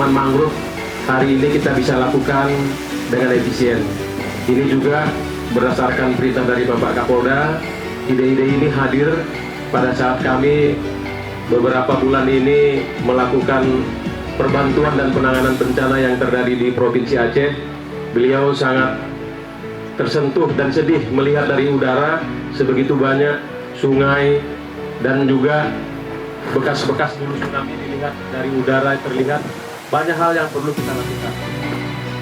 tanaman mangrove hari ini kita bisa lakukan dengan efisien. Ini juga berdasarkan perintah dari Bapak Kapolda. Ide-ide ini hadir pada saat kami beberapa bulan ini melakukan perbantuan dan penanganan bencana yang terjadi di Provinsi Aceh. Beliau sangat tersentuh dan sedih melihat dari udara sebegitu banyak sungai dan juga bekas-bekas dulu tsunami dilihat dari udara, terlihat banyak hal yang perlu kita lakukan.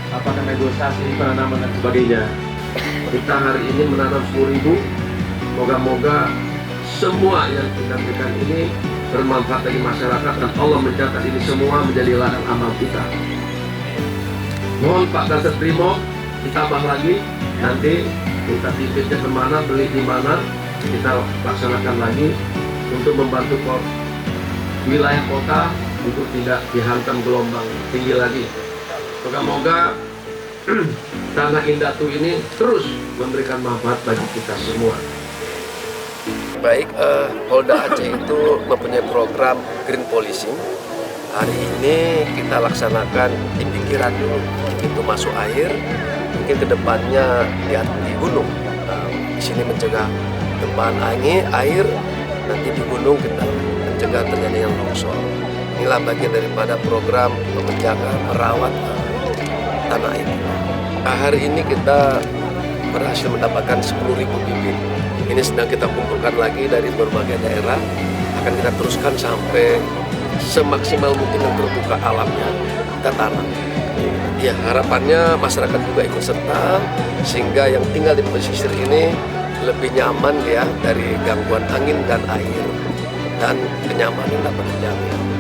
Apakah negosiasi, penanaman dan sebagainya. Kita hari ini menanam 10.000. Moga-moga semua yang kita berikan ini bermanfaat bagi masyarakat dan Allah mencatat ini semua menjadi ladang amal kita. Mohon Pak Kasat Brimob ditambah lagi, nanti kita titipnya kemana, beli di mana, kita laksanakan lagi untuk membantu wilayah kota untuk tidak dihantam gelombang tinggi lagi. Moga-moga tanah Indatu ini terus memberikan manfaat bagi kita semua. Baik, Polda Aceh itu mempunyai program Green Policing. Hari ini kita laksanakan di pinggiran dulu, pintu masuk air. Mungkin kedepannya di gunung. Di sini mencegah tempahan air. Nanti di gunung kita mencegah terjadinya longsor. Inilah bagian daripada program menjaga, merawat tanah ini. Nah, hari ini kita berhasil mendapatkan 10.000 bibit. Ini sedang kita kumpulkan lagi dari berbagai daerah. Akan kita teruskan sampai semaksimal mungkin yang terbuka alamnya kita tanam. Ya, harapannya masyarakat juga ikut serta sehingga yang tinggal di pesisir ini lebih nyaman ya dari gangguan angin dan air dan kenyamanan dapat terjamin.